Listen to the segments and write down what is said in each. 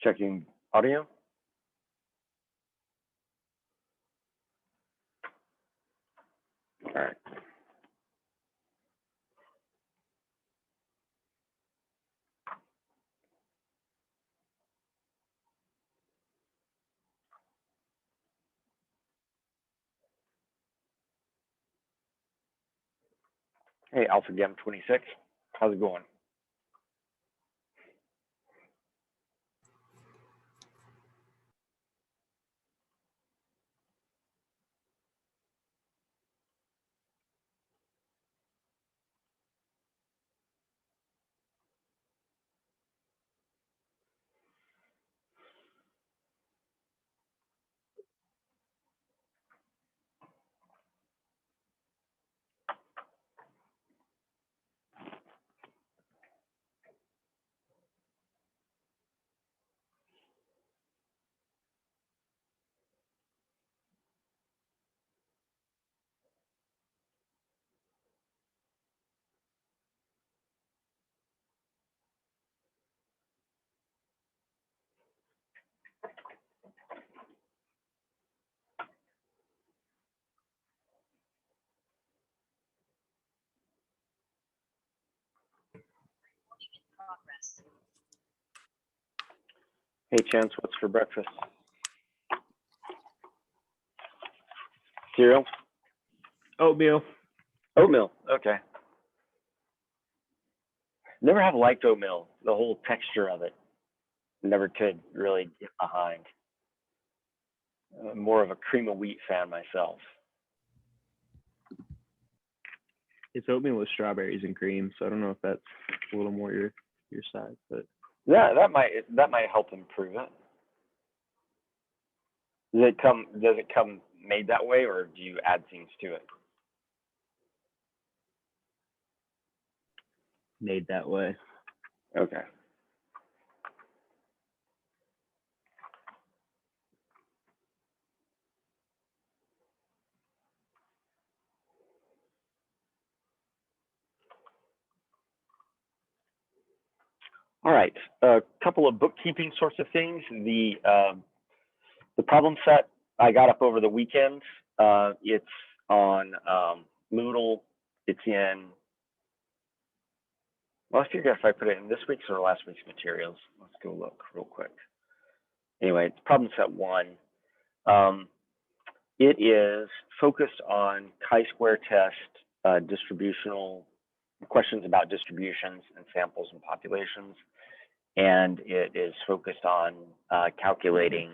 Checking audio. All right. Hey, Alpha Gem 26. How's it going? Hey, Chance, what's for breakfast? Cereal? Oatmeal. Oatmeal, okay. Never have liked oatmeal, the whole texture of it. Never could really get behind. More of a cream of wheat fan myself. It's oatmeal with strawberries and cream, so I don't know if that's a little more your side, but yeah, that might help improve it. Does it come made that way, or do you add things to it? made that way. Okay. All right, a couple of bookkeeping sorts of things. The problem set I got up over the weekend. It's on Moodle. It's in. Well, I figure if I put it in this week's or last week's materials. Let's go look real quick. Anyway, it's problem set 1. It is focused on chi-square test distributional questions about distributions and samples and populations. And it is focused on calculating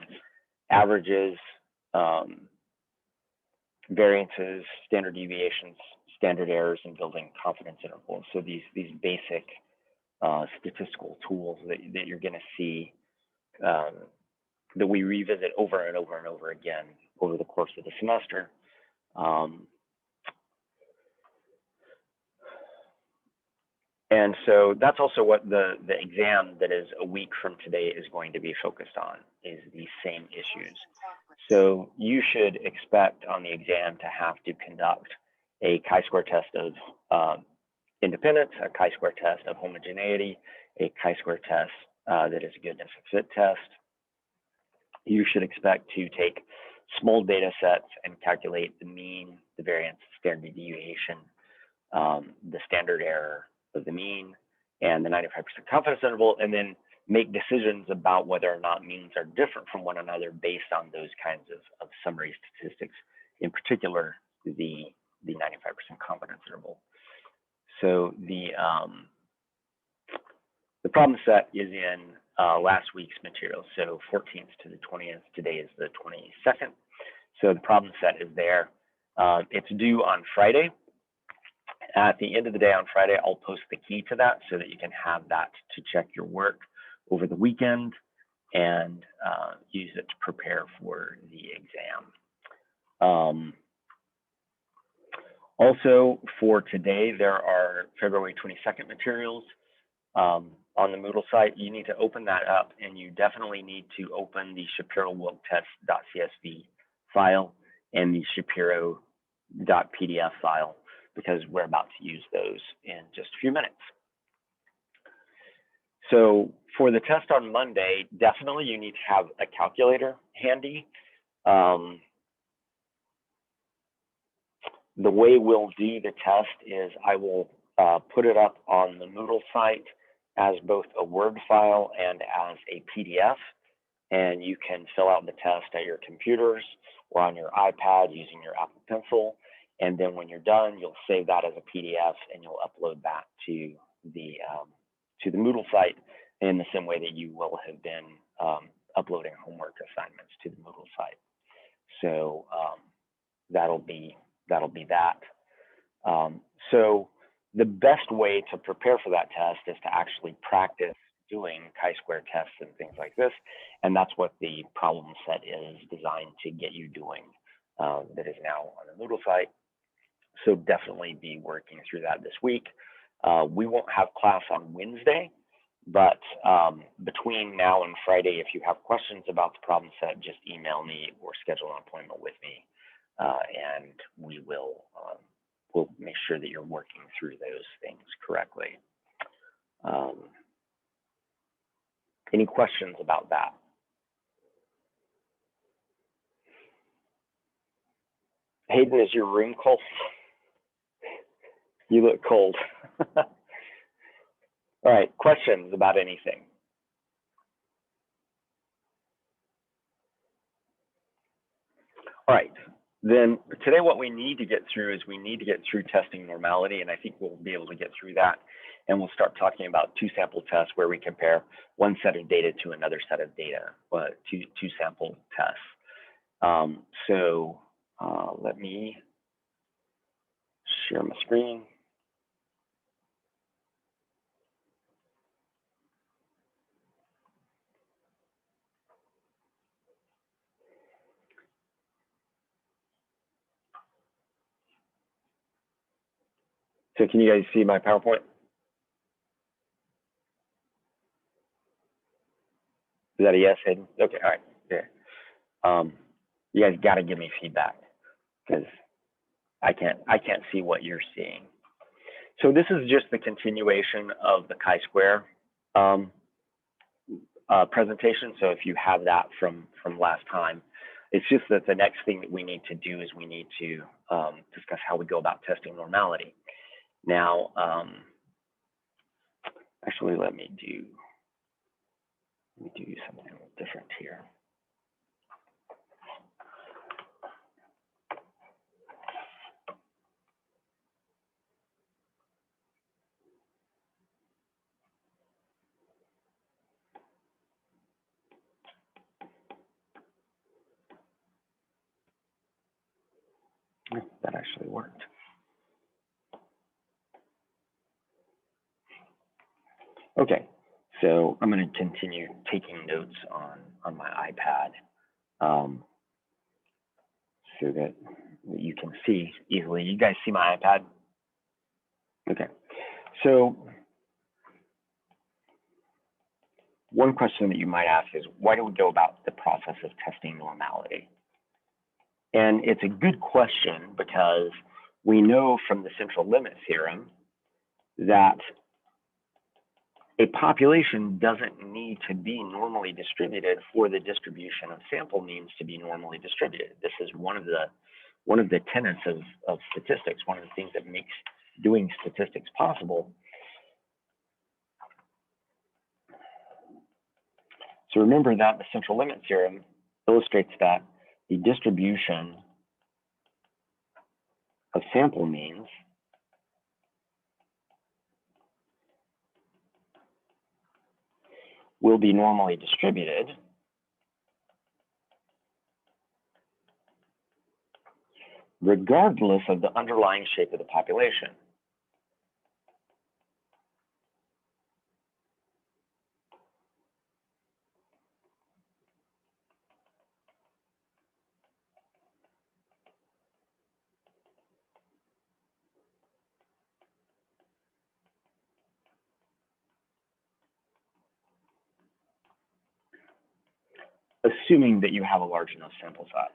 averages, variances, standard deviations, standard errors, and building confidence intervals. So these basic statistical tools that you're going to see that we revisit over and over and over again over the course of the semester. And so that's also what the exam that is a week from today is going to be focused on, is these same issues. So you should expect on the exam to have to conduct a chi-square test of independence, a chi-square test of homogeneity, a chi-square test that is a goodness of fit test. You should expect to take small data sets and calculate the mean, the variance, the standard deviation, the standard error of the mean, and the 95% confidence interval, and then make decisions about whether or not means are different from one another based on those kinds of summary statistics, in particular, the 95% confidence interval. So the problem set is in last week's material, so 14th to the 20th. Today is the 22nd. So the problem set is there. It's due on Friday. At the end of the day on Friday, I'll post the key to that so that you can have that to check your work over the weekend and use it to prepare for the exam. Also, for today, there are February 22nd materials on the Moodle site. You need to open that up, and you definitely need to open the Shapiro Wilt test.csv file and the Shapiro.pdf file, because we're about to use those in just a few minutes. So for the test on Monday, definitely you need to have a calculator handy. The way we'll do the test is I will put it up on the Moodle site as both a Word file and as a PDF, and you can fill out the test at your computers or on your iPad using your Apple Pencil, and then when you're done, you'll save that as a PDF and you'll upload that to the Moodle site in the same way that you will have been uploading homework assignments to the Moodle site. So that'll be that. So the best way to prepare for that test is to actually practice doing chi-square tests and things like this, and that's what the problem set is designed to get you doing. That is now on the Moodle site. So definitely be working through that this week. We won't have class on Wednesday, but between now and Friday, if you have questions about the problem set, just email me or schedule an appointment with me, and we will we'll make sure that you're working through those things correctly. Any questions about that? Hayden, is your room cold? You look cold. All right, questions about anything? All right, then today what we need to get through is we need to get through testing normality, and I think we'll be able to get through that. And we'll start talking about two sample tests where we compare one set of data to another set of data, two sample tests. Let me share my screen. So can you guys see my PowerPoint? Is that a yes, Hayden? Okay, all right, yeah. You guys got to give me feedback because I can't see what you're seeing. So this is just the continuation of the chi-square presentation. So if you have that from last time, it's just that the next thing that we need to do is we need to discuss how we go about testing normality. Now, actually, let me do something different here. That actually worked. Okay, so I'm going to continue taking notes on my iPad so that you can see easily. You guys see my iPad? Okay, so one question that you might ask is, why do we go about the process of testing normality? And it's a good question because we know from the central limit theorem that a population doesn't need to be normally distributed for the distribution of sample means to be normally distributed. This is one of the tenets of statistics, one of the things that makes doing statistics possible. So remember that the central limit theorem illustrates that the distribution of sample means will be normally distributed regardless of the underlying shape of the population. Assuming that you have a large enough sample size.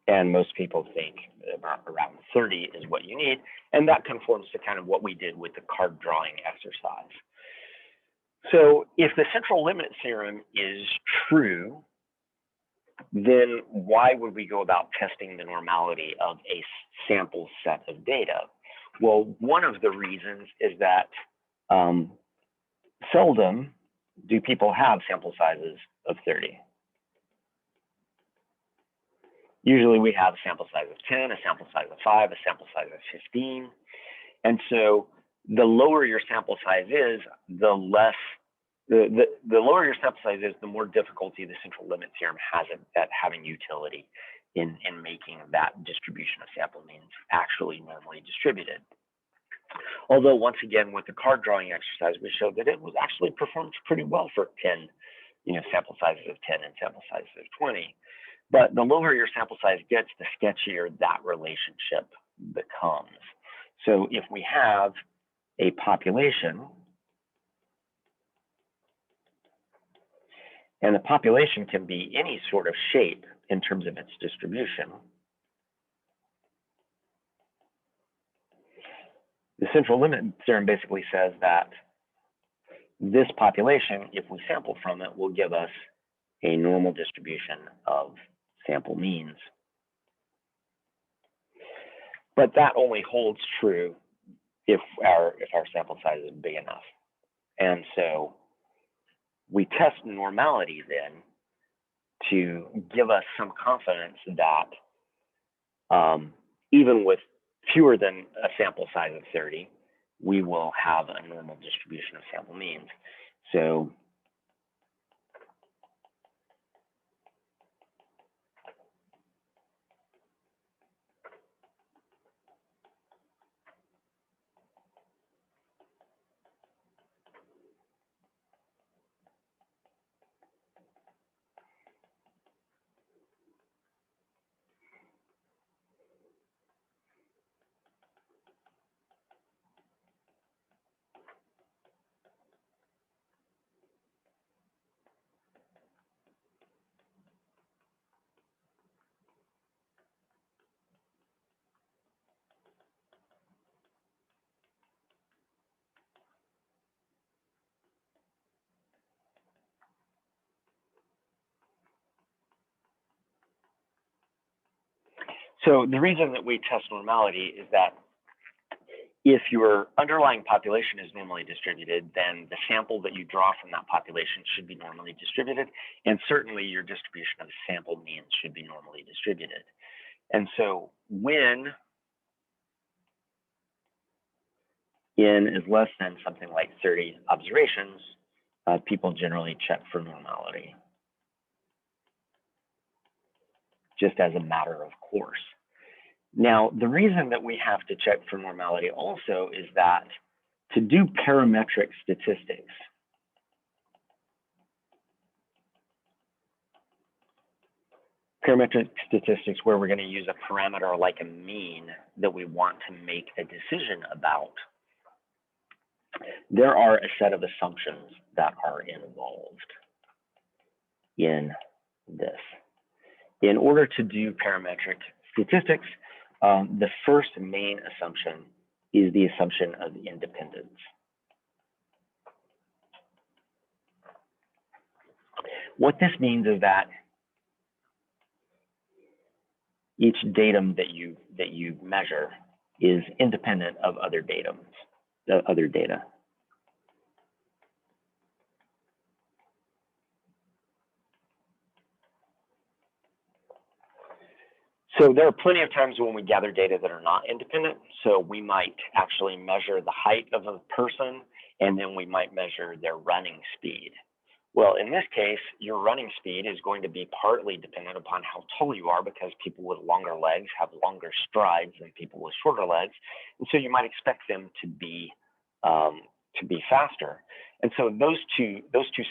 And most people think around 30 is what you need. And that conforms to kind of what we did with the card drawing exercise. So if the central limit theorem is true, then why would we go about testing the normality of a sample set of data? Well, one of the reasons is that seldom do people have sample sizes of 30. Usually we have a sample size of 10, a sample size of 5, a sample size of 15. And so the lower your sample size is, the lower your sample size is, the more difficulty the central limit theorem has at having utility in making that distribution of sample means actually normally distributed. Although once again, with the card drawing exercise, we showed that it was actually performed pretty well for 10, sample sizes of 10 and sample sizes of 20. But the lower your sample size gets, the sketchier that relationship becomes. So if we have a population, and the population can be any sort of shape in terms of its distribution, the central limit theorem basically says that this population, if we sample from it, will give us a normal distribution of sample means. But that only holds true if our sample size is big enough. And so we test normality then to give us some confidence that even with fewer than a sample size of 30, we will have a normal distribution of sample means. So the reason that we test normality is that if your underlying population is normally distributed, then the sample that you draw from that population should be normally distributed, and certainly your distribution of sample means should be normally distributed. And so when n is less than something like 30 observations, people generally check for normality, just as a matter of course. Now, the reason that we have to check for normality also is that to do parametric statistics, where we're going to use a parameter like a mean that we want to make a decision about, there are a set of assumptions that are involved in this. In order to do parametric statistics, the first main assumption is the assumption of independence. What this means is that each datum that you measure is independent of other data. So there are plenty of times when we gather data that are not independent. So we might actually measure the height of a person, and then we might measure their running speed. Well, in this case, your running speed is going to be partly dependent upon how tall you are, because people with longer legs have longer strides than people with shorter legs. And so you might expect them to be faster. And so those two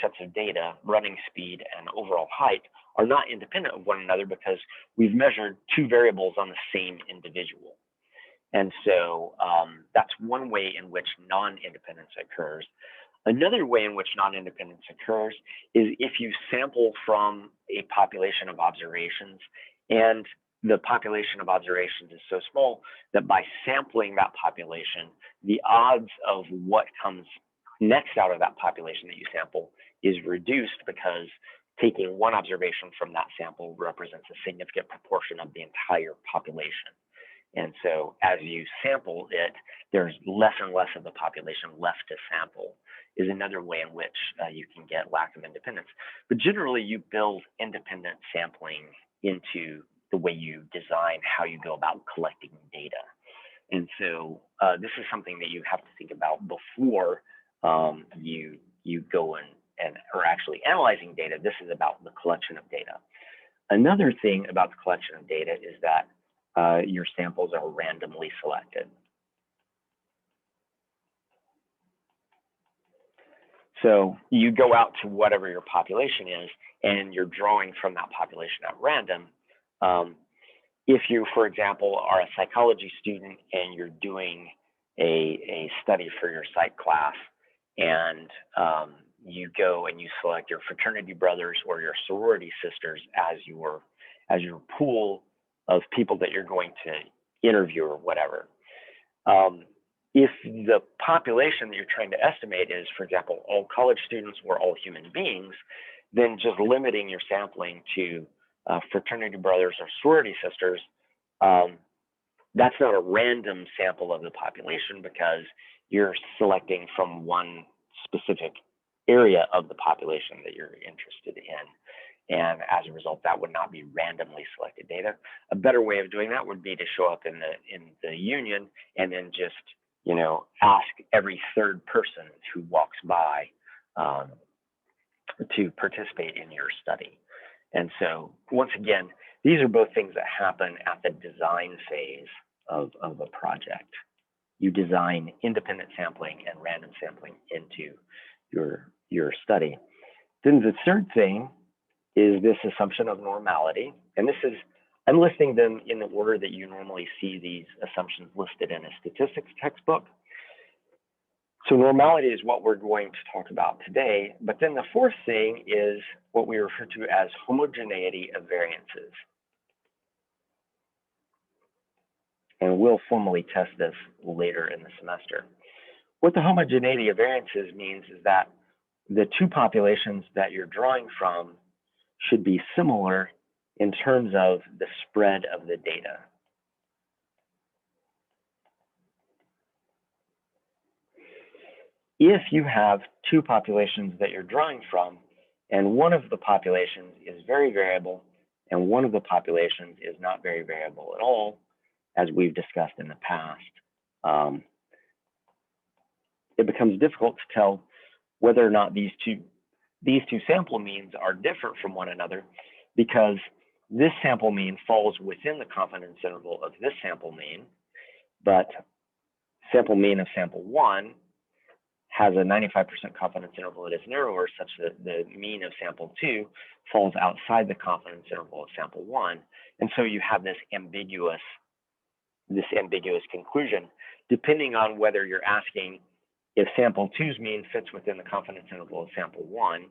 sets of data, running speed and overall height, are not independent of one another because we've measured two variables on the same individual. And so that's one way in which non-independence occurs. Another way in which non-independence occurs is if you sample from a population of observations and the population of observations is so small that by sampling that population, the odds of what comes next out of that population that you sample is reduced, because taking one observation from that sample represents a significant proportion of the entire population. And so as you sample it, there's less and less of the population left to sample, is another way in which you can get lack of independence. But generally, you build independent sampling into the way you design how you go about collecting data. And so this is something that you have to think about before you go and are actually analyzing data. This is about the collection of data. Another thing about the collection of data is that your samples are randomly selected. So you go out to whatever your population is, and you're drawing from that population at random. If you, for example, are a psychology student and you're doing a study for your psych class, and you go and you select your fraternity brothers or your sorority sisters as your pool of people that you're going to interview or whatever. If the population that you're trying to estimate is, for example, all college students or all human beings, then just limiting your sampling to fraternity brothers or sorority sisters, that's not a random sample of the population, because you're selecting from one specific area of the population that you're interested in. And as a result, that would not be randomly selected data. A better way of doing that would be to show up in the union and then just, you know, ask every third person who walks by to participate in your study. And so once again, these are both things that happen at the design phase of a project. You design independent sampling and random sampling into your study. Then the third thing is this assumption of normality. And this is, I'm listing them in the order that you normally see these assumptions listed in a statistics textbook. So normality is what we're going to talk about today. But then the fourth thing is what we refer to as homogeneity of variances. And we'll formally test this later in the semester. What the homogeneity of variances means is that the two populations that you're drawing from should be similar in terms of the spread of the data. If you have two populations that you're drawing from, and one of the populations is very variable, and one of the populations is not very variable at all, as we've discussed in the past, it becomes difficult to tell whether or not these two sample means are different from one another, because this sample mean falls within the confidence interval of this sample mean, but sample mean of sample 1 has a 95% confidence interval that is narrower, such that the mean of sample 2 falls outside the confidence interval of sample 1. And so you have this ambiguous conclusion, depending on whether you're asking if sample 2's mean fits within the confidence interval of sample 1,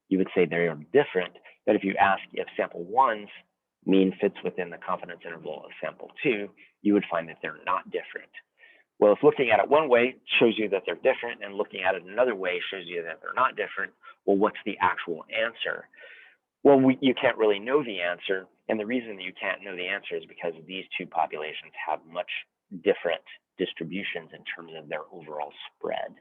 you would say they are different. But if you ask if sample 1's mean fits within the confidence interval of sample 2, you would find that they're not different. Well, if looking at it one way shows you that they're different, and looking at it another way shows you that they're not different, well, what's the actual answer? Well, you can't really know the answer. And the reason that you can't know the answer is because these two populations have much different distributions in terms of their overall spread.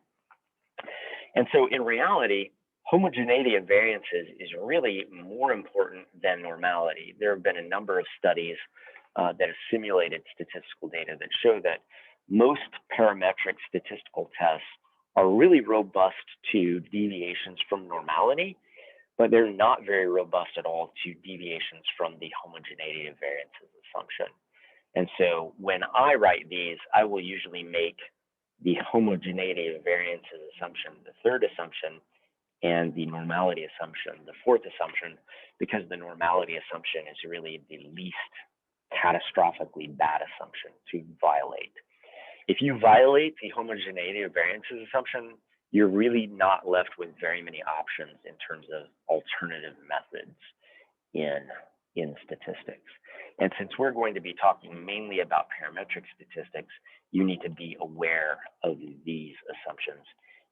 And so in reality, homogeneity of variances is really more important than normality. There have been a number of studies that have simulated statistical data that show that most parametric statistical tests are really robust to deviations from normality, but they're not very robust at all to deviations from the homogeneity of variances assumption. And so when I write these, I will usually make the homogeneity of variances assumption the third assumption, and the normality assumption the fourth assumption, because the normality assumption is really the least catastrophically bad assumption to violate. If you violate the homogeneity of variances assumption, you're really not left with very many options in terms of alternative methods in in statistics. And since we're going to be talking mainly about parametric statistics, you need to be aware of these assumptions,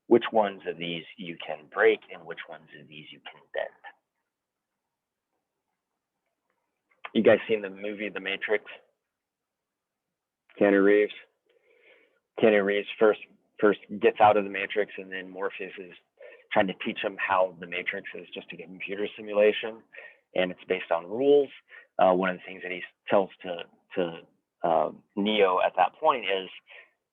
which ones of these you can break and which ones of these you can bend. You guys seen the movie The Matrix? Keanu Reeves first gets out of the Matrix, and then Morpheus is trying to teach him how the Matrix is just a computer simulation, and it's based on rules. One of the things that he tells to Neo at that point is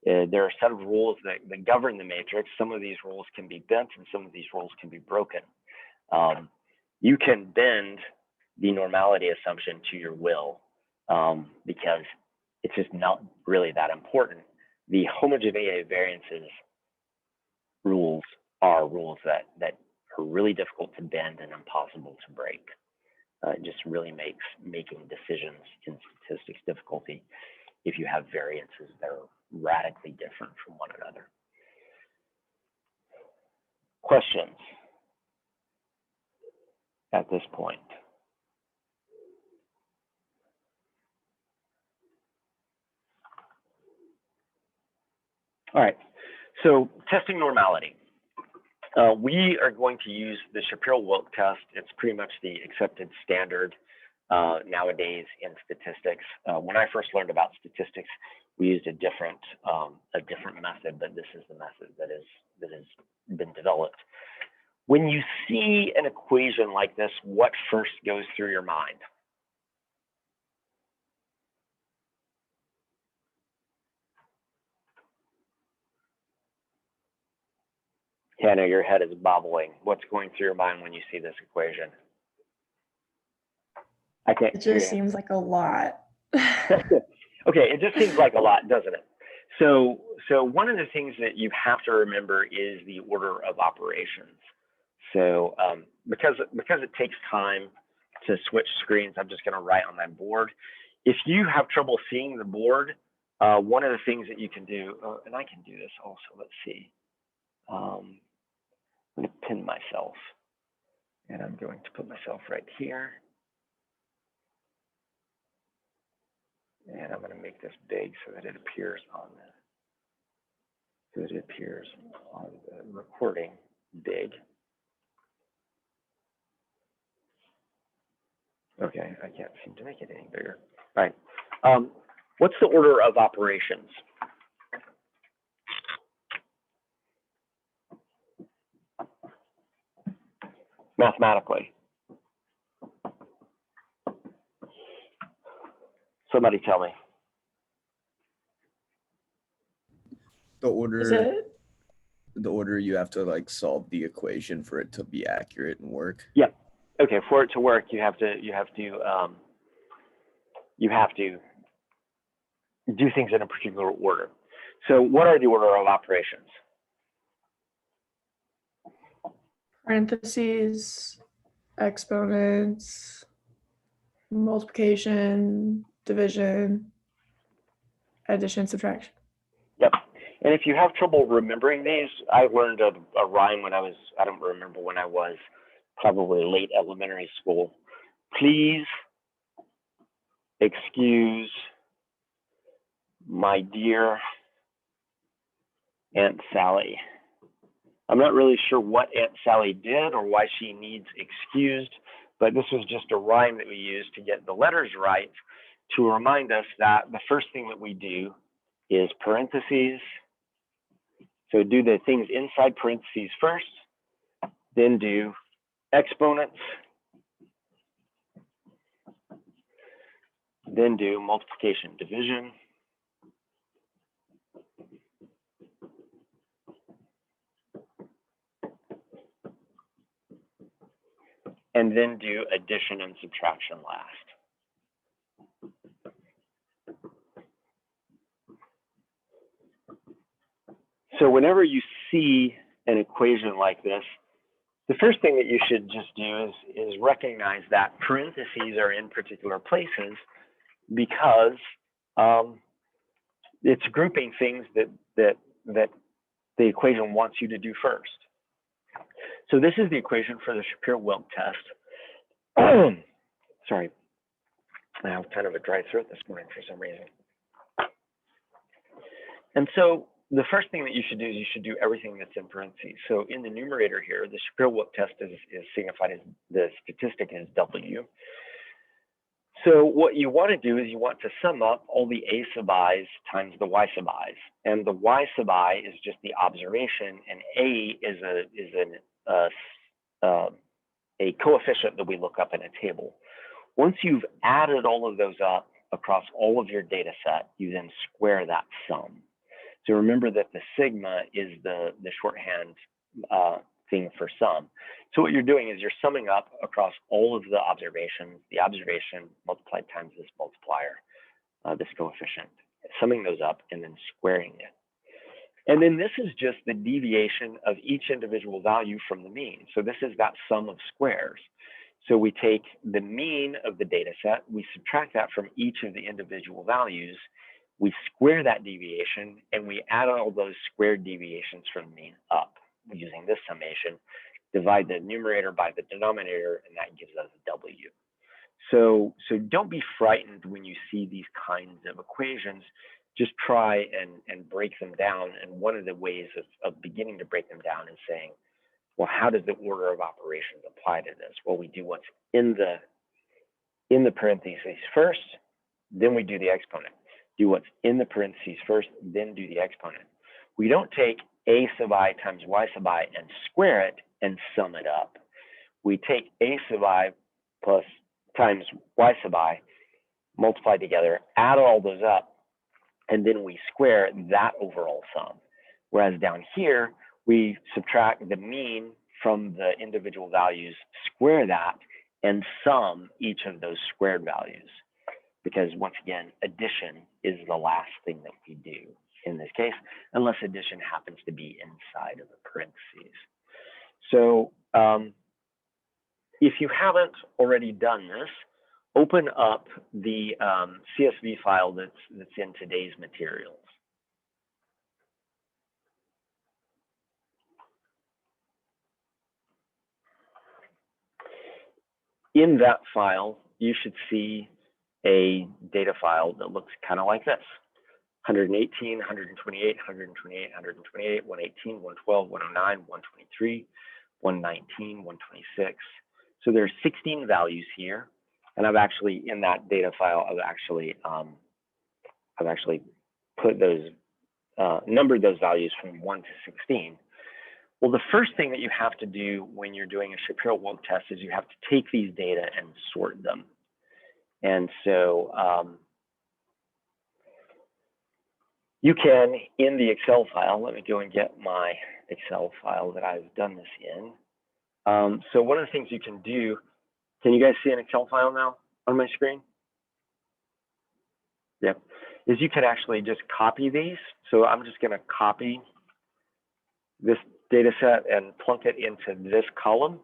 there are a set of rules that govern the Matrix. Some of these rules can be bent, and some of these rules can be broken. You can bend the normality assumption to your will because it's just not really that important. The homogeneity of variances rules are rules that are really difficult to bend and impossible to break. It just really makes making decisions in statistics difficulty if you have variances that are radically different from one another. Questions at this point? All right, so testing normality. We are going to use the Shapiro-Wilt test. It's pretty much the accepted standard nowadays in statistics. When I first learned about statistics, we used a different method, but this is the method that has been developed. When you see an equation like this, what first goes through your mind? Hannah, your head is bobbling. What's going through your mind when you see this equation? I can't. It just seems like a lot. Okay, it just seems like a lot, doesn't it? So one of the things that you have to remember is the order of operations. So because it takes time to switch screens, I'm just going to write on my board. If you have trouble seeing the board, one of the things that you can do, and I can do this also. Let's see. I'm going to pin myself, and I'm going to put myself right here. And I'm going to make this big so that it appears on the recording big. Okay, I can't seem to make it any bigger. All right. What's the order of operations? Mathematically. Somebody tell me. The order. Is it? The order you have to like solve the equation for it to be accurate and work. Yep. Okay. For it to work, you have to do things in a particular order. So, what are the order of operations? Parentheses, exponents, multiplication, division, addition, subtraction. Yep. And if you have trouble remembering these, I learned a rhyme when I don't remember when I was, probably late elementary school. Please excuse my dear Aunt Sally. I'm not really sure what Aunt Sally did or why she needs excused, but this was just a rhyme that we used to get the letters right to remind us that the first thing that we do is parentheses. So do the things inside parentheses first, then do exponents, then do multiplication, division, and then do addition and subtraction last. So whenever you see an equation like this, the first thing that you should just do is recognize that parentheses are in particular places because it's grouping things that the equation wants you to do first. So this is the equation for the Shapiro-Wilt test. Sorry, I have kind of a dry throat this morning for some reason. And so the first thing that you should do is you should do everything that's in parentheses. So in the numerator here, the Shapiro-Wilk test is signified as the statistic is W. So what you want to do is you want to sum up all the A sub i's times the Y sub i's, and the Y sub I is just the observation, and A is a coefficient that we look up in a table. Once you've added all of those up across all of your data set, you then square that sum. So remember that the sigma is the shorthand thing for sum. So what you're doing is you're summing up across all of the observations, the observation multiplied times this multiplier, this coefficient, summing those up and then squaring it. And then this is just the deviation of each individual value from the mean. So this is that sum of squares. So we take the mean of the data set, we subtract that from each of the individual values, we square that deviation, and we add all those squared deviations from the mean up using this summation, divide the numerator by the denominator, and that gives us W. So don't be frightened when you see these kinds of equations. Just try and break them down. And one of the ways of beginning to break them down is saying, well, how does the order of operations apply to this? Well, we do what's in the parentheses first, then we do the exponent. Do what's in the parentheses first, then do the exponent. We don't take A sub I times Y sub I and square it and sum it up. We take A sub I plus times Y sub I, multiply together, add all those up, and then we square that overall sum. Whereas down here, we subtract the mean from the individual values, square that, and sum each of those squared values. Because once again, addition is the last thing that we do in this case, unless addition happens to be inside of the parentheses. So if you haven't already done this, open up the CSV file that's in today's materials. In that file, you should see a data file that looks kind of like this: 118, 128, 128, 128, 118, 112, 109, 123, 119, 126. So there's 16 values here, and I've actually, in that data file, I've actually put those, numbered those values from 1 to 16. Well, the first thing that you have to do when you're doing a Shapiro-Wilk test is you have to take these data and sort them. And so you can, in the Excel file, let me go and get my Excel file that I've done this in. So one of the things you can do, can you guys see an Excel file now on my screen? Yep, is you can actually just copy these. So I'm just going to copy this data set and plunk it into this column.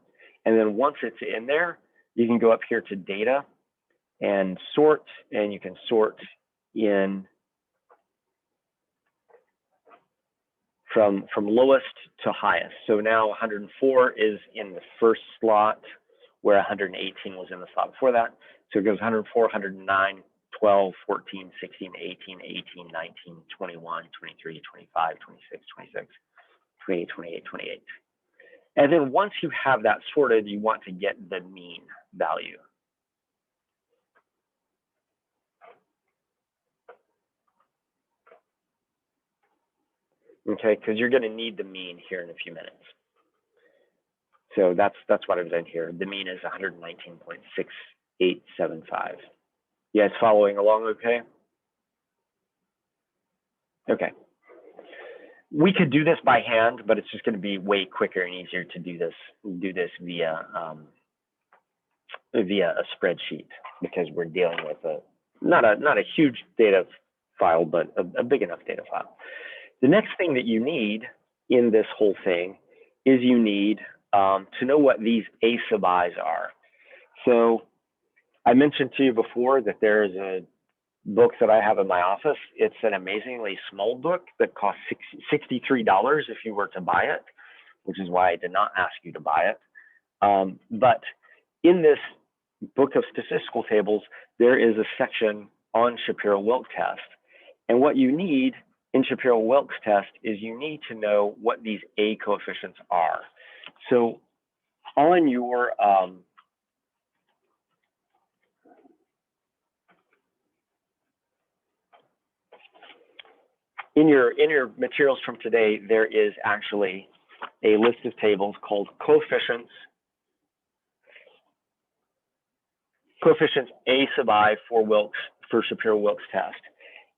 And then once it's in there, you can go up here to data and sort, and you can sort in from lowest to highest. So now 104 is in the first slot, where 118 was in the slot before that. So it goes 104, 109, 12, 14, 16, 18, 18, 19, 21, 23, 25, 26, 26, 28, 28, 28. And then once you have that sorted, you want to get the mean value. Okay, because you're going to need the mean here in a few minutes. So that's what I've done here. The mean is 119.6875. You guys following along okay? Okay. We could do this by hand, but it's just going to be way quicker and easier to do this via a spreadsheet, because we're dealing with not a huge data file, but a big enough data file. The next thing that you need in this whole thing is you need to know what these A sub i's are. So I mentioned to you before that there's a book that I have in my office. It's an amazingly small book that costs $63 if you were to buy it, which is why I did not ask you to buy it. But in this book of statistical tables, there is a section on Shapiro-Wilk test. And what you need in Shapiro-Wilk's test is you need to know what these A coefficients are. So on your in your materials from today, there is actually a list of tables called coefficients A sub I for Shapiro-Wilk's test.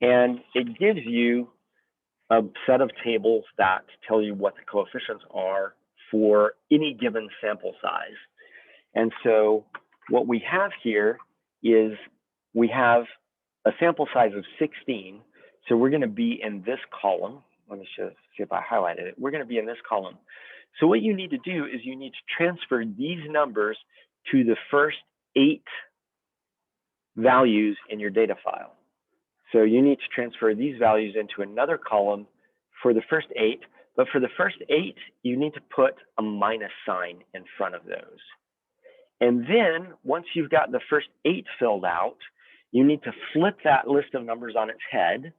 And it gives you a set of tables that tell you what the coefficients are for any given sample size. And so what we have here is we have a sample size of 16. So we're going to be in this column. Let me see if I highlighted it. We're going to be in this column. So what you need to do is you need to transfer these numbers to the first 8 values in your data file. So you need to transfer these values into another column for the first 8, but for the first 8, you need to put a minus sign in front of those. And then once you've got the first 8 filled out, you need to flip that list of numbers on its head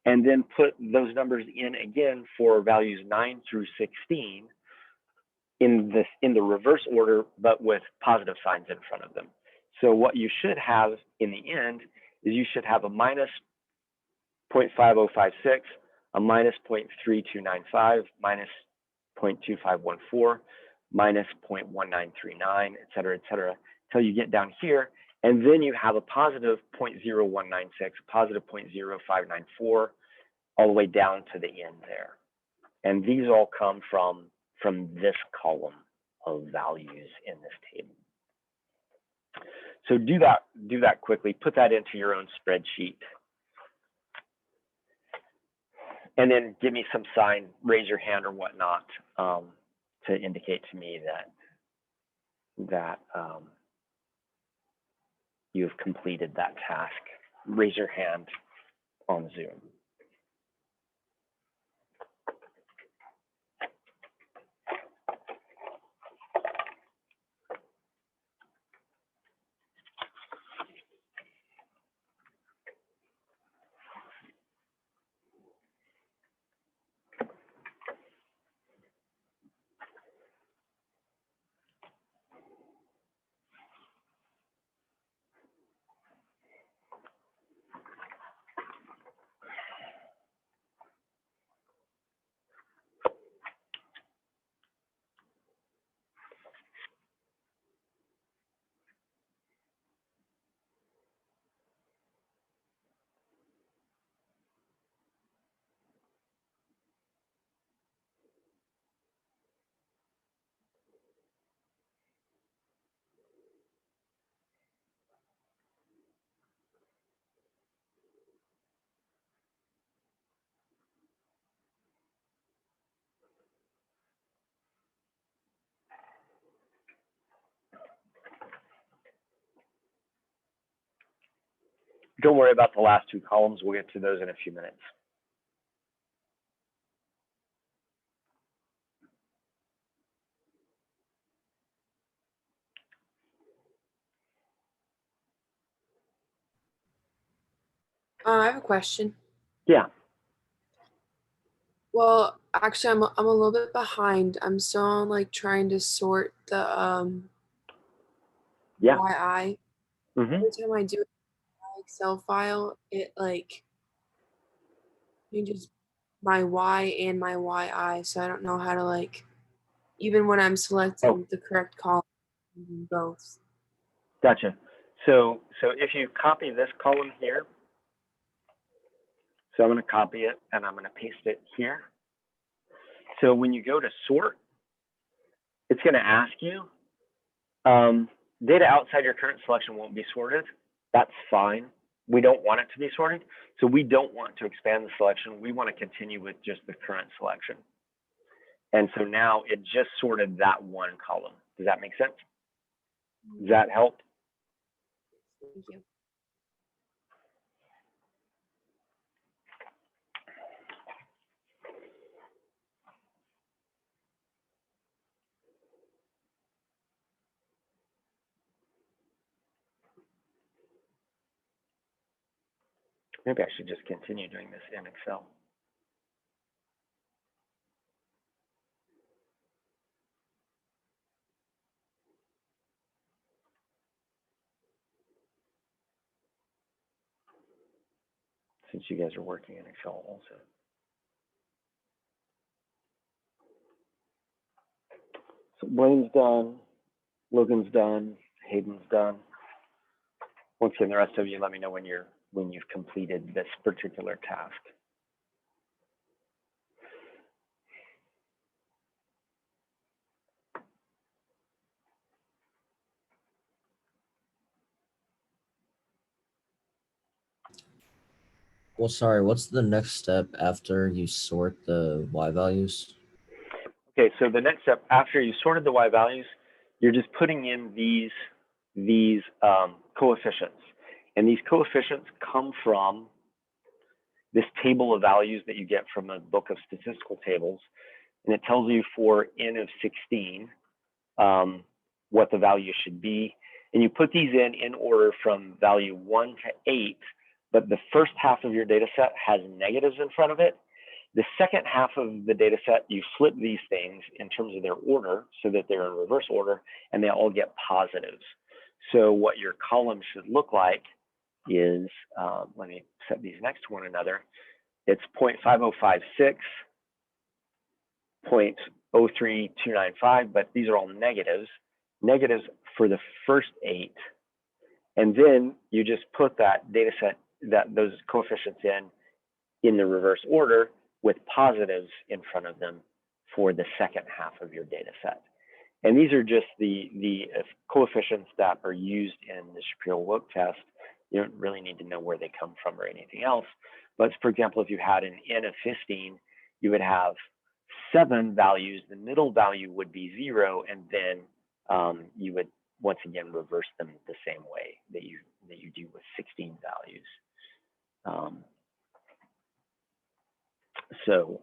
and then put those numbers in again for values 9 through 16 in the reverse order, but with positive signs in front of them. So what you should have in the end is you should have a minus 0.5056, a minus 0.3295, minus 0.2514, minus 0.1939, et cetera, until you get down here. And then you have a positive 0.0196, positive 0.0594, all the way down to the end there. And these all come from this column of values in this table. So do that quickly, put that into your own spreadsheet. And then give me some sign, raise your hand or whatnot, to indicate to me that you have completed that task. Raise your hand on Zoom. Don't worry about the last 2 columns. We'll get to those in a few minutes. I have a question. Yeah. Well, actually, I'm a little bit behind. I'm still on, like, trying to sort the Yeah. YI. Mm-hmm. Every time I do it in my Excel file, it like changes my Y and my YI, so I don't know how to, like, even when I'm selecting the correct column, both. Gotcha. So if you copy this column here, so I'm going to copy it and I'm going to paste it here. So when you go to sort, it's going to ask you, data outside your current selection won't be sorted. That's fine. We don't want it to be sorted. So we don't want to expand the selection. We want to continue with just the current selection. And so now it just sorted that one column. Does that make sense? Does that help? Thank you. Maybe I should just continue doing this in Excel. Since you guys are working in Excel also. So Blaine's done, Logan's done, Hayden's done. Once again, the rest of you, let me know when you've completed this particular task. Well, sorry, what's the next step after you sort the y values? Okay, so the next step after you sorted the y values, you're just putting in these coefficients, and these coefficients come from this table of values that you get from a book of statistical tables, and it tells you for n of 16 what the value should be, and you put these in order from value 1 to 8, but the first half of your data set has negatives in front of it. The second half of the data set, you flip these things in terms of their order so that they're in reverse order, and they all get positives. So what your column should look like is, let me set these next to one another. It's 0.5056, 0.03295, but these are all negatives for the first 8. And then you just put that data set, those coefficients in the reverse order with positives in front of them for the second half of your data set. And these are just the coefficients that are used in the Shapiro-Wilk test. You don't really need to know where they come from or anything else. But for example, if you had an n of 15, you would have 7 values. The middle value would be 0, and then you would once again reverse them the same way that you do with 16 values. So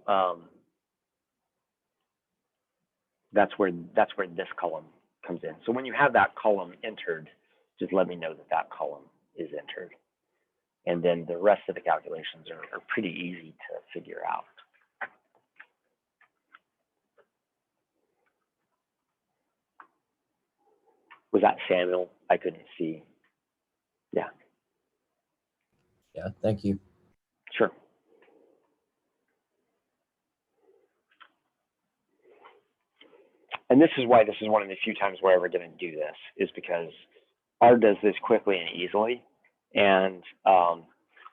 that's where this column comes in. So when you have that column entered, just let me know that that column is entered. And then the rest of the calculations are pretty easy to figure out. Was that Samuel? I couldn't see. Yeah. Yeah, thank you. Sure. And this is why this is one of the few times we're ever going to do this, is because R does this quickly and easily. And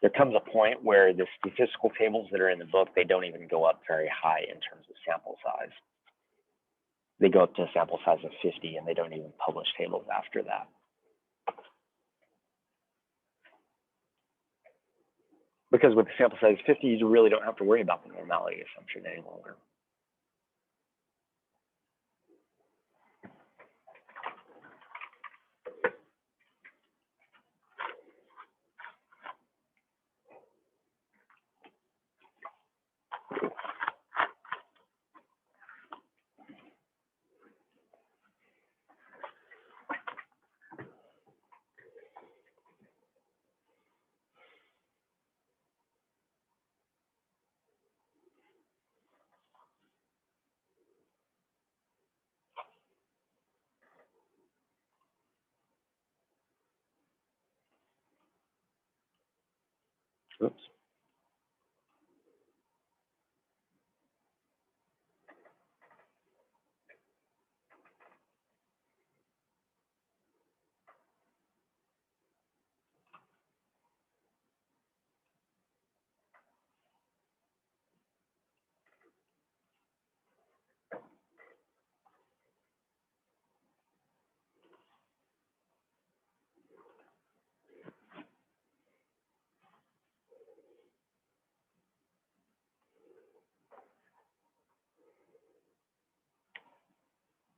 there comes a point where the statistical tables that are in the book, they don't even go up very high in terms of sample size. They go up to a sample size of 50, and they don't even publish tables after that. Because with the sample size of 50, you really don't have to worry about the normality assumption any longer. Oops.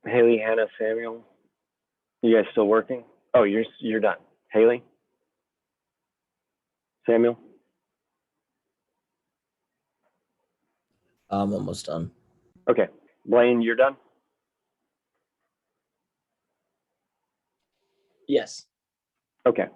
Haley, Hannah, Samuel, you guys still working? Oh, you're done. Haley, Samuel. I'm almost done. Okay, Blaine, you're done. Yes. Okay.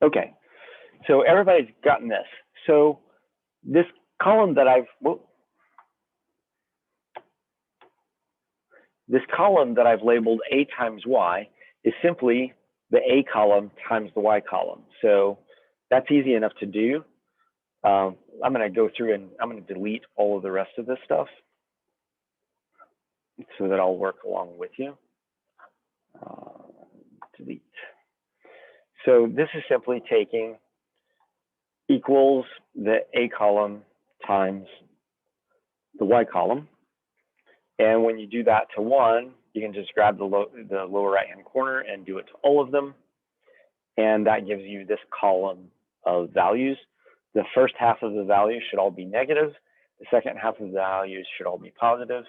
Okay, so everybody's gotten this. So this column that I've labeled A times Y is simply the A column times the Y column. So that's easy enough to do. I'm going to go through and I'm going to delete all of the rest of this stuff so that I'll work along with you. Delete. So this is simply taking equals the A column times the Y column. And when you do that to 1, you can just grab the lower right-hand corner and do it to all of them. And that gives you this column of values. The first half of the values should all be negative. The second half of the values should all be positive.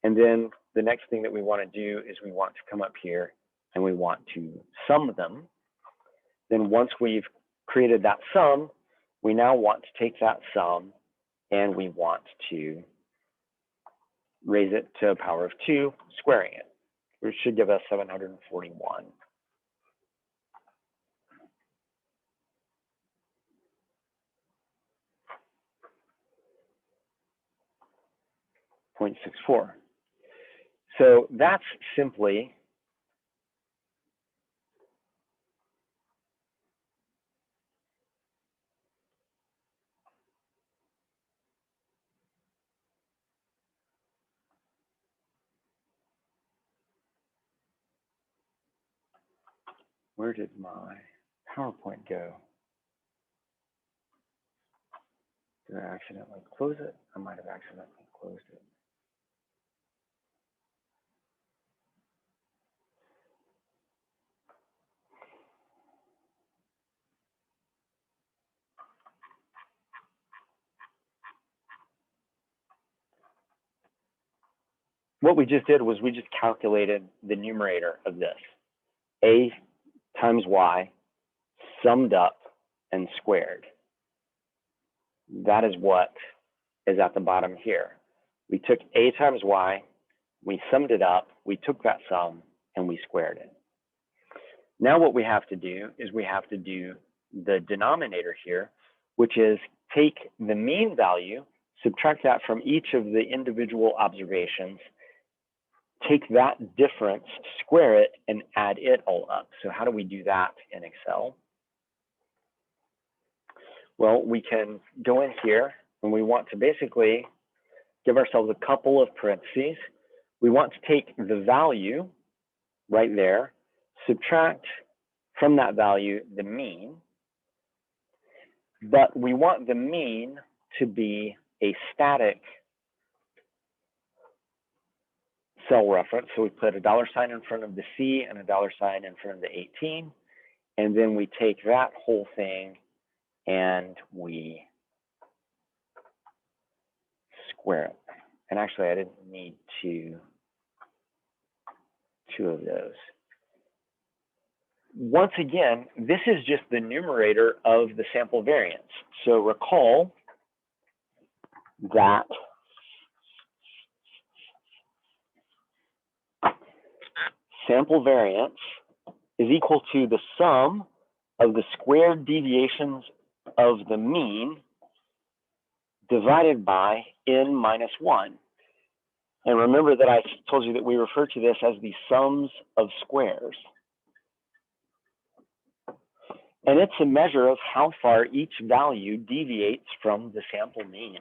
And then the next thing that we want to do is we want to come up here and we want to sum them. Then once we've created that sum, we now want to take that sum and we want to raise it to a power of 2, squaring it, which should give us 741. .64. So that's simply where did my PowerPoint go? Did I accidentally close it? I might have accidentally closed it. What we just did was we just calculated the numerator of this. A times Y summed up and squared. That is what is at the bottom here. We took A times Y, we summed it up, we took that sum, and we squared it. Now what we have to do is we have to do the denominator here, which is take the mean value, subtract that from each of the individual observations, take that difference, square it, and add it all up. So how do we do that in Excel? Well, we can go in here and we want to basically give ourselves a couple of parentheses. We want to take the value right there, subtract from that value the mean, but we want the mean to be a static cell reference. So we put a $sign in front of the C and a $sign in front of the 18. And then we take that whole thing and we square it. And actually, I didn't need two of those. Once again, this is just the numerator of the sample variance. So recall that sample variance is equal to the sum of the squared deviations of the mean divided by n minus 1. And remember that I told you that we refer to this as the sums of squares. And it's a measure of how far each value deviates from the sample mean.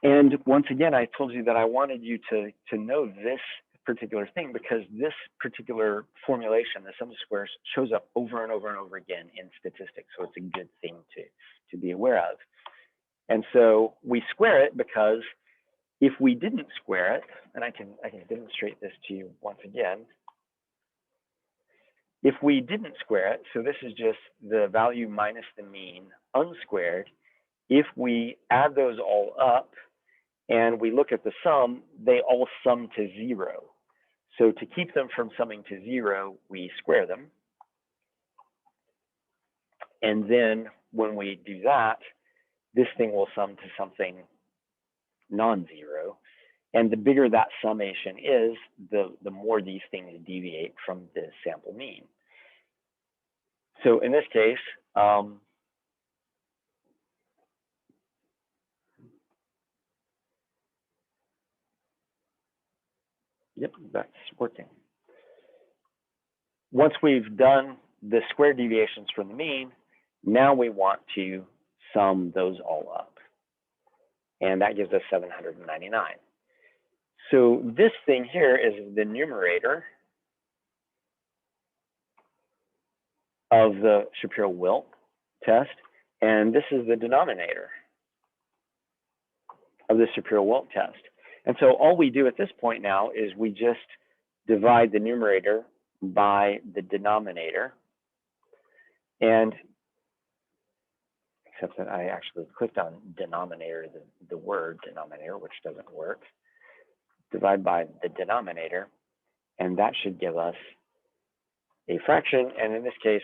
And once again, I told you that I wanted you to know this particular thing because this particular formulation, the sum of squares, shows up over and over and over again in statistics. So it's a good thing to be aware of. And so we square it because if we didn't square it, and I can demonstrate this to you once again. If we didn't square it, so this is just the value minus the mean unsquared. If we add those all up and we look at the sum, they all sum to 0. So to keep them from summing to 0, we square them. And then when we do that, this thing will sum to something non-zero. And the bigger that summation is, the more these things deviate from the sample mean. So in this case, yep, that's working. Once we've done the square deviations from the mean, now we want to sum those all up. And that gives us 799. So this thing here is the numerator of the Shapiro-Wilt test, and this is the denominator of the Shapiro-Wilt test. And so all we do at this point now is we just divide the numerator by the denominator. And except that I actually clicked on denominator, the word denominator, which doesn't work. Divide by the denominator, and that should give us a fraction. And in this case,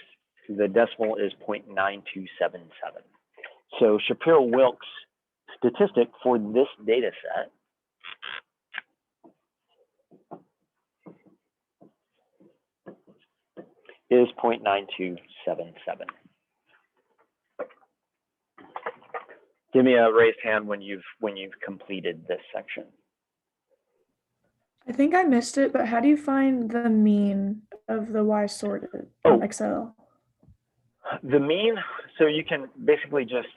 the decimal is 0.9277. So Shapiro-Wilk's statistic for this data set is 0.9277. Give me a raised hand when you've completed this section. I think I missed it, but how do you find the mean of the y sorted on Excel? The mean, so you can basically just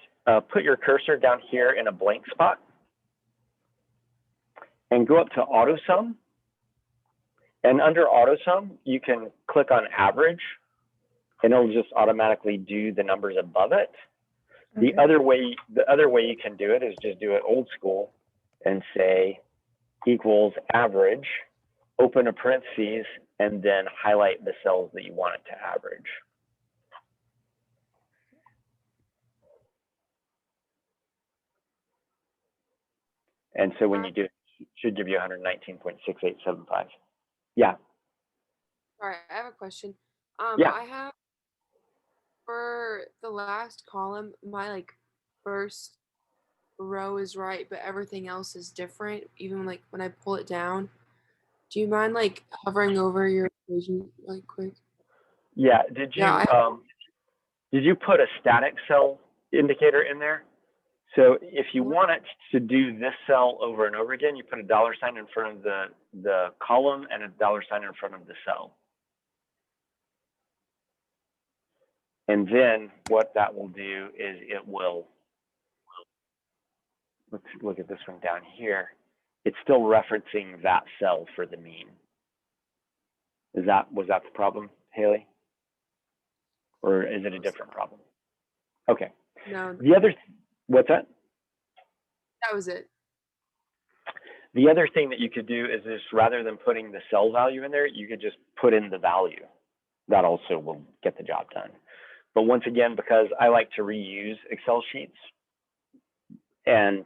put your cursor down here in a blank spot and go up to AutoSum. And under AutoSum, you can click on average and it'll just automatically do the numbers above it. Okay. The other way you can do it is just do it old school and say equals average, open a parentheses, and then highlight the cells that you want it to average. And so when you do, it should give you 119.6875. Yeah. All right, I have a question. Yeah. I have for the last column, my like first row is right, but everything else is different. Even like when I pull it down. Do you mind like hovering over your equation really quick? Yeah. Did you put a static cell indicator in there? So if you want it to do this cell over and over again, you put a $sign in front of the column and a $sign in front of the cell. And then what that will do is it will, let's look at this one down here. It's still referencing that cell for the mean. Was that the problem, Haley? Or is it a different problem? Okay. No. The other, what's that? That was it. The other thing that you could do is just rather than putting the cell value in there, you could just put in the value. That also will get the job done. But once again, because I like to reuse Excel sheets, and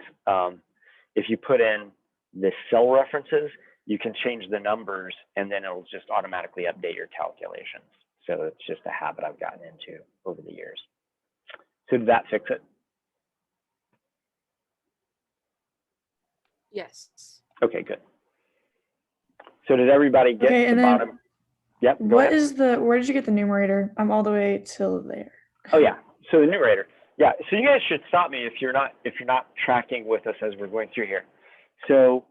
if you put in the cell references, you can change the numbers and then it'll just automatically update your calculations. So it's just a habit I've gotten into over the years. So did that fix it? Yes. Okay, good. So did everybody get Okay, to and the then bottom? Yep. Go What ahead. is where did you get the numerator? I'm all the way till there. Oh yeah. So the numerator. Yeah. So you guys should stop me if you're not tracking with us as we're going through here. So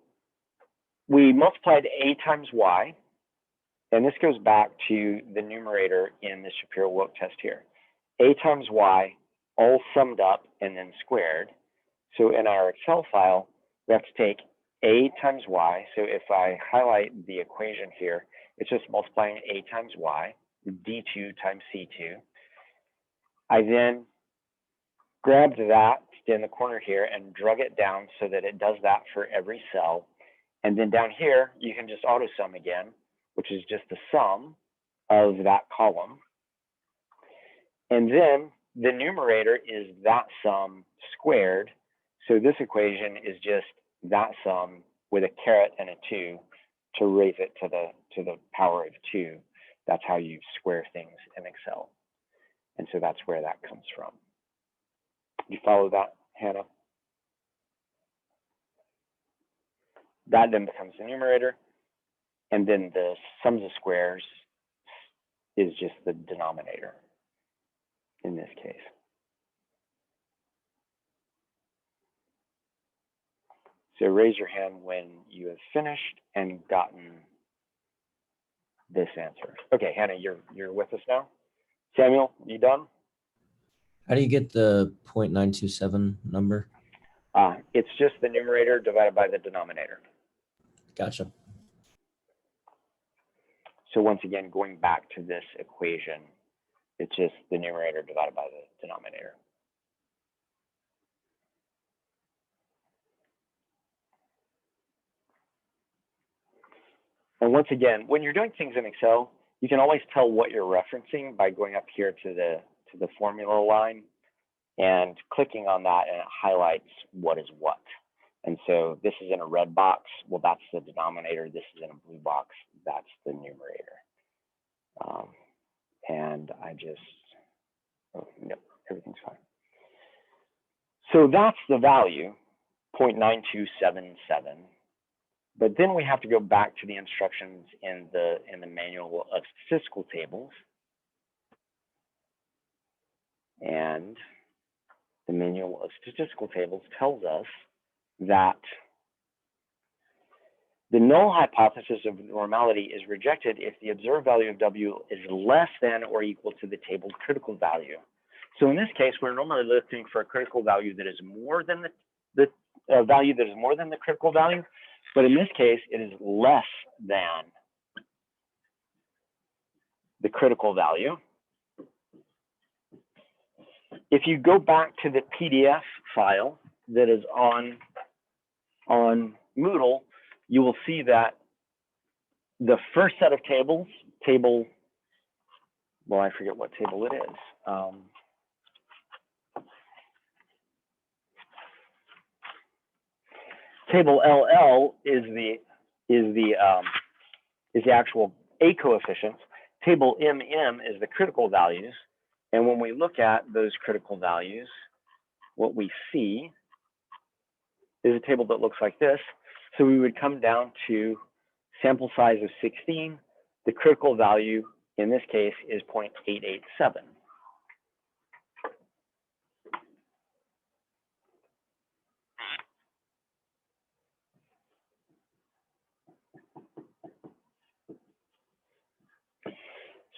we multiplied a times y, and this goes back to the numerator in the Shapiro-Wilk test here. A times y, all summed up and then squared. So in our Excel file, we have to take a times y. So if I highlight the equation here, it's just multiplying a times y, d2 times c2. I then grabbed that in the corner here and drug it down so that it does that for every cell. And then down here, you can just auto sum again, which is just the sum of that column. And then the numerator is that sum squared. So this equation is just that sum with a caret and a 2 to raise it to the power of 2. That's how you square things in Excel. And so that's where that comes from. You follow that, Hannah? That then becomes the numerator. And then the sums of squares is just the denominator. in this case. So raise your hand when you have finished and gotten this answer. Okay, Hannah, you're with us now. Samuel, you done? How do you get the 0.927 number? It's just the numerator divided by the denominator. Gotcha. So once again, going back to this equation, it's just the numerator divided by the denominator. And once again, when you're doing things in Excel, you can always tell what you're referencing by going up here to the formula line and clicking on that, and it highlights what is what. And so this is in a red box. Well, that's the denominator. This is in a blue box. That's the numerator. And I just, oh, no, everything's fine. So that's the value, 0.9277. But then we have to go back to the instructions in the manual of statistical tables. And the manual of statistical tables tells us that the null hypothesis of normality is rejected if the observed value of W is less than or equal to the table's critical value. So in this case, we're normally looking for a critical value that is more than the value that is more than the critical value. But in this case, it is less than the critical value. If you go back to the PDF file that is on Moodle, you will see that the first set of tables, well, I forget what table it is. Table LL is the actual A coefficients. Table MM is the critical values. And when we look at those critical values, what we see is a table that looks like this. So we would come down to sample size of 16. The critical value in this case is 0.887.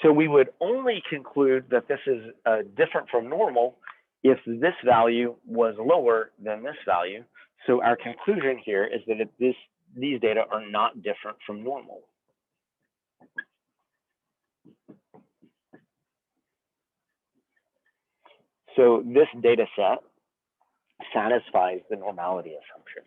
So we would only conclude that this is different from normal if this value was lower than this value. So our conclusion here is that these data are not different from normal. So this data set satisfies the normality assumption.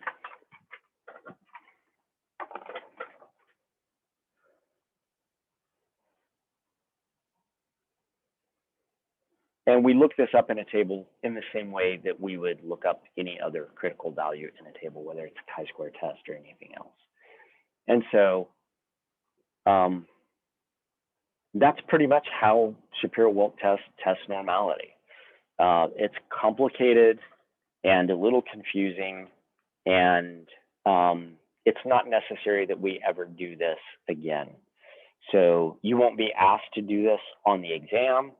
And we look this up in a table in the same way that we would look up any other critical value in a table, whether it's a chi-square test or anything else. And so that's pretty much how Shapiro-Wilt tests normality. It's complicated and a little confusing, and it's not necessary that we ever do this again. So you won't be asked to do this on the exam.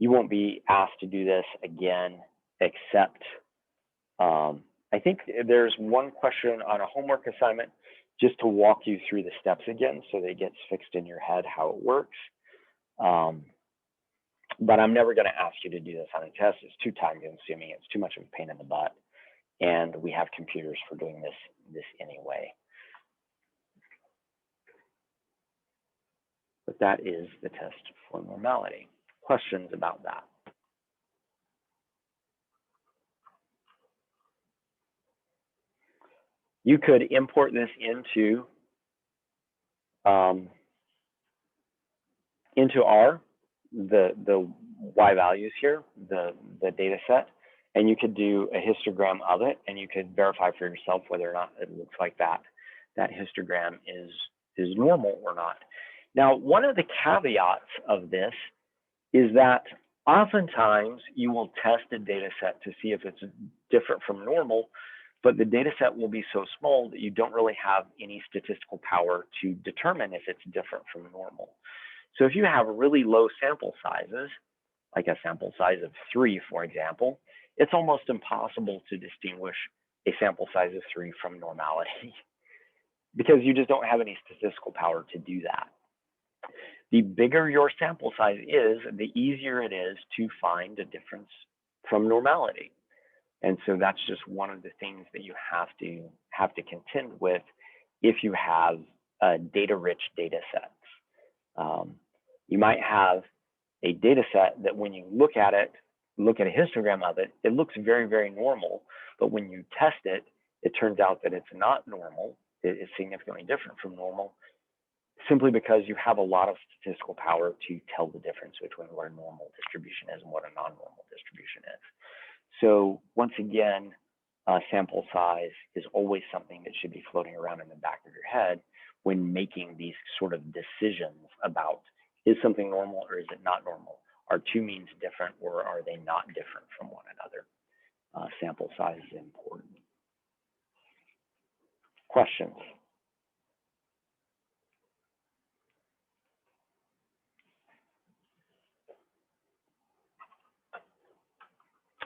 You won't be asked to do this again, except I think there's one question on a homework assignment just to walk you through the steps again so that it gets fixed in your head how it works. But I'm never going to ask you to do this on a test. It's too time consuming. It's too much of a pain in the butt. And we have computers for doing this anyway. But that is the test for normality. Questions about that? You could import this into R, the Y values here, the data set, and you could do a histogram of it, and you could verify for yourself whether or not it looks like that histogram is normal or not. Now, one of the caveats of this is that oftentimes you will test a data set to see if it's different from normal, but the data set will be so small that you don't really have any statistical power to determine if it's different from normal. So if you have really low sample sizes, like a sample size of 3, for example, it's almost impossible to distinguish a sample size of 3 from normality because you just don't have any statistical power to do that. The bigger your sample size is, the easier it is to find a difference from normality. And so that's just one of the things that you have to contend with if you have data-rich data sets. You might have a data set that when you look at it, look at a histogram of it, it looks very, very normal. But when you test it, it turns out that it's not normal. It is significantly different from normal, simply because you have a lot of statistical power to tell the difference between what a normal distribution is and what a non-normal distribution is. So once again, sample size is always something that should be floating around in the back of your head when making these sort of decisions about, is something normal or is it not normal? Are two means different or are they not different from one another? Sample size is important. Questions?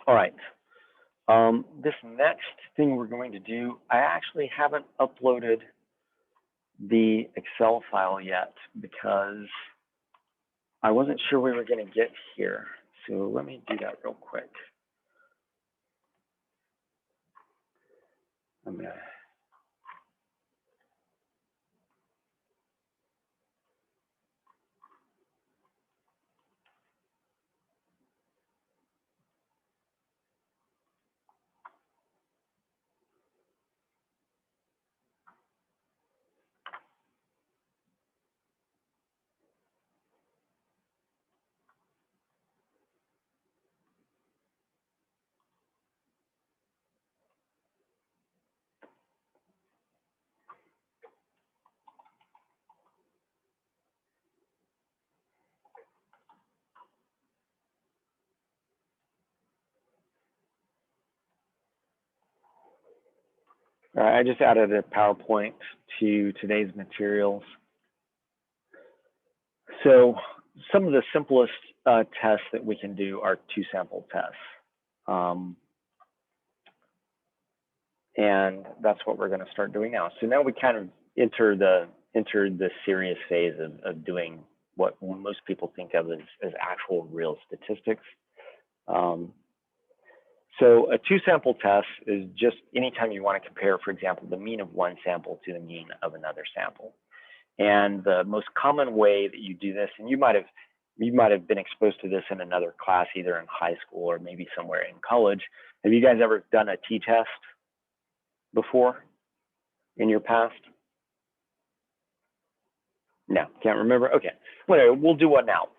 All right. This next thing we're going to do, I actually haven't uploaded the Excel file yet because I wasn't sure we were going to get here. So let me do that real quick. I'm gonna. All right, I just added a PowerPoint to today's materials. So some of the simplest tests that we can do are two sample tests. And that's what we're going to start doing now. So now we kind of enter the serious phase of doing what most people think of as actual real statistics. So a two sample test is just anytime you want to compare, for example, the mean of one sample to the mean of another sample. And the most common way that you do this, and you might have been exposed to this in another class, either in high school or maybe somewhere in college. Have you guys ever done a t-test before in your past? No, can't remember? Okay, whatever, we'll do one now.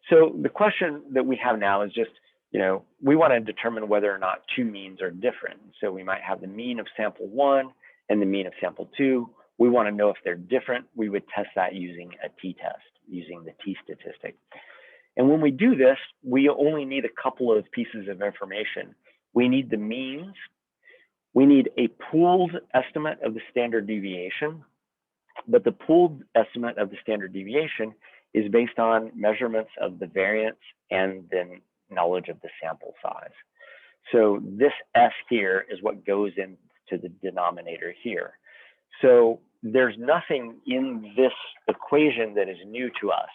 So the question that we have now is just, we want to determine whether or not two means are different. So we might have the mean of sample 1 and the mean of sample 2. We want to know if they're different. We would test that using a t-test, using the t-statistic. And when we do this, we only need a couple of pieces of information. We need the means. We need a pooled estimate of the standard deviation. But the pooled estimate of the standard deviation is based on measurements of the variance and then knowledge of the sample size. So this S here is what goes into the denominator here. So there's nothing in this equation that is new to us.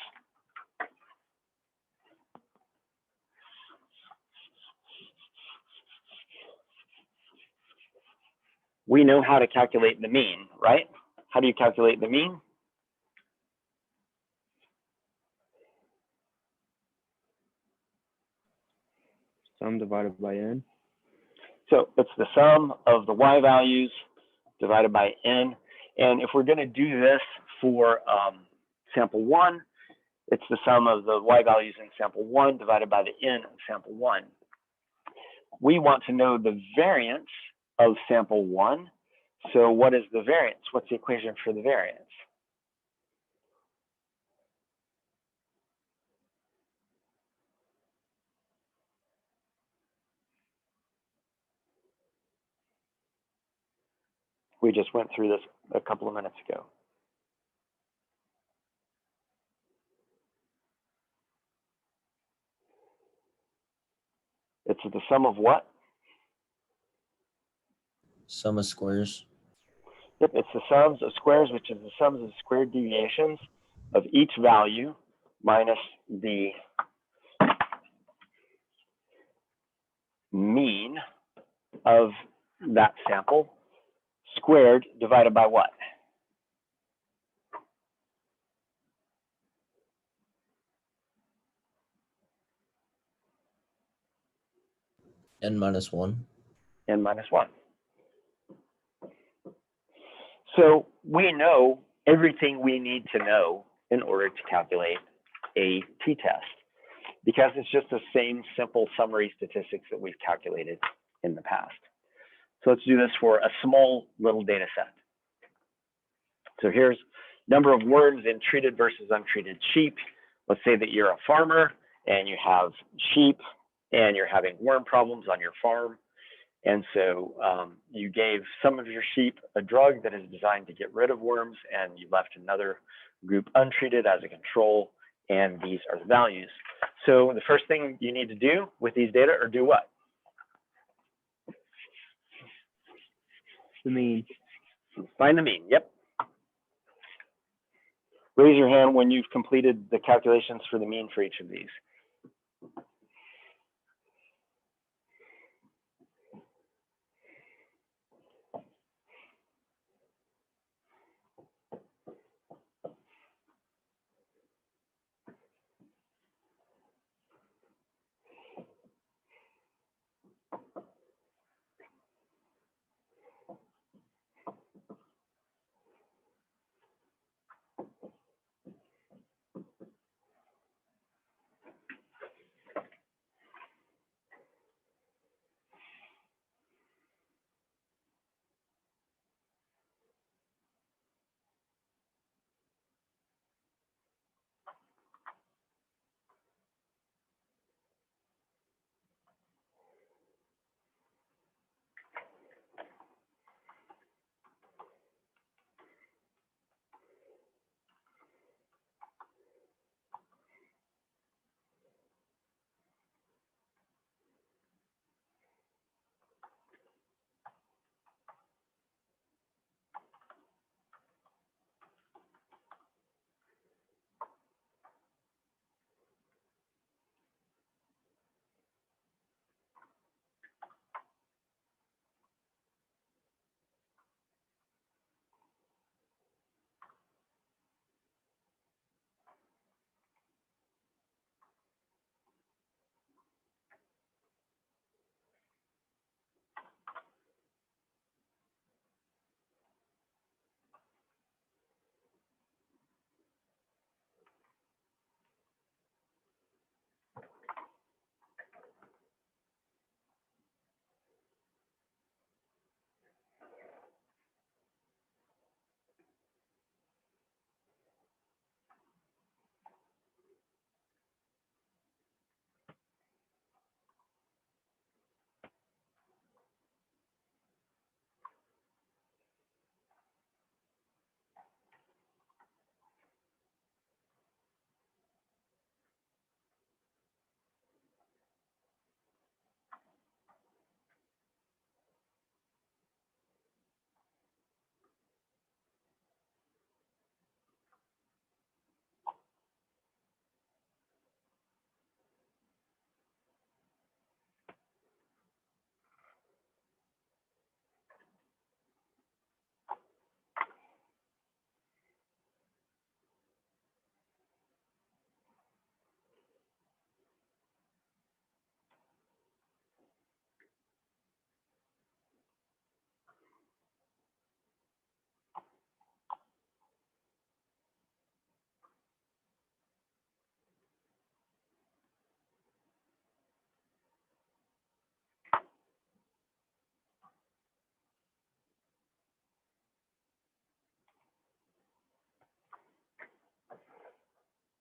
We know how to calculate the mean, right? How do you calculate the mean? Sum divided by n. So it's the sum of the y values divided by n. And if we're going to do this for sample 1, it's the sum of the y values in sample 1 divided by the n of sample 1. We want to know the variance of sample 1. So what is the variance? What's the equation for the variance? We just went through this a couple of minutes ago. which is the sum of what? Sum of squares. Yep, it's the sums of squares, which is the sums of squared deviations of each value minus the mean of that sample squared divided by what? N minus 1. N minus 1. So we know everything we need to know in order to calculate a t-test, because it's just the same simple summary statistics that we've calculated in the past. So let's do this for a small little data set. So here's number of worms in treated versus untreated sheep. Let's say that you're a farmer and you have sheep and you're having worm problems on your farm. And so you gave some of your sheep a drug that is designed to get rid of worms, and you left another group untreated as a control, and these are the values. So the first thing you need to do with these data are do what? The mean. Find the mean, yep. Raise your hand when you've completed the calculations for the mean for each of these.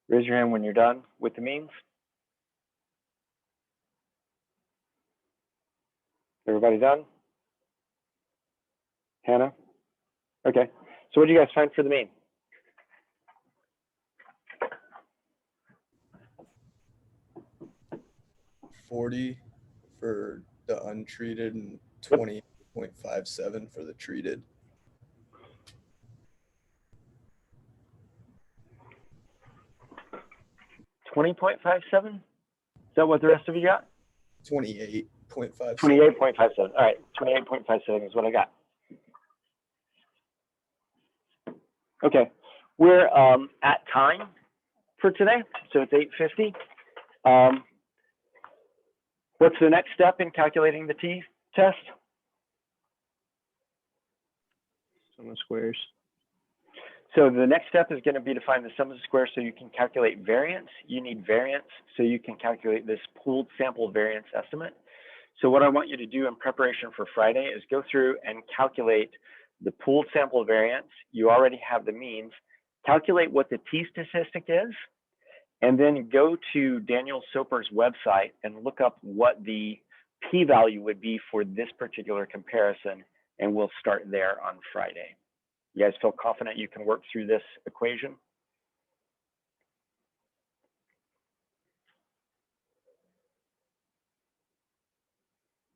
Raise your hand when you're done with the means. Everybody done? Hannah? Okay. So what do you guys find for the mean? for the untreated and 20.57 for the treated. $20.57. Is that what the rest of you got? 28.57. 28.57. All right, 28.57 is what I got. Okay, we're at time for today, so it's 8:50. What's the next step in calculating the t-test? Sum of squares. So the next step is going to be to find the sum of the squares so you can calculate variance. You need variance so you can calculate this pooled sample variance estimate. So what I want you to do in preparation for Friday is go through and calculate the pooled sample variance. You already have the means. Calculate what the t-statistic is, and then go to Daniel Soper's website and look up what the p-value would be for this particular comparison, and we'll start there on Friday. You guys feel confident you can work through this equation?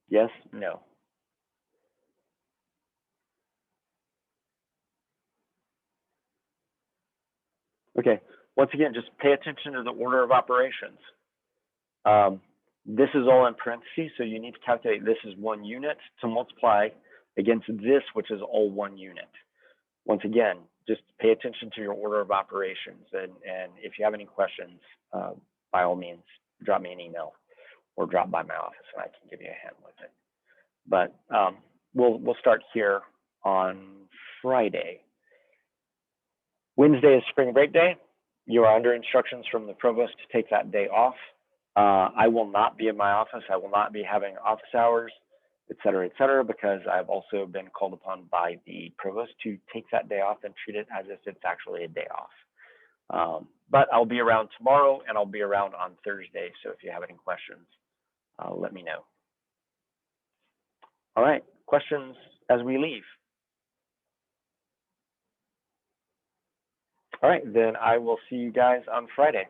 Yes? No? Okay, once again, just pay attention to the order of operations. This is all in parentheses, so you need to calculate this as 1 unit to multiply against this, which is all 1 unit. Once again, just pay attention to your order of operations, and if you have any questions, by all means, drop me an email or drop by my office and I can give you a hand with it. But we'll start here on Friday. Wednesday is spring break day. You are under instructions from the provost to take that day off. I will not be in my office. I will not be having office hours, et cetera, because I've also been called upon by the provost to take that day off and treat it as if it's actually a day off. But I'll be around tomorrow and I'll be around on Thursday. So if you have any questions, let me know. All right, questions as we leave? All right, then I will see you guys on Friday.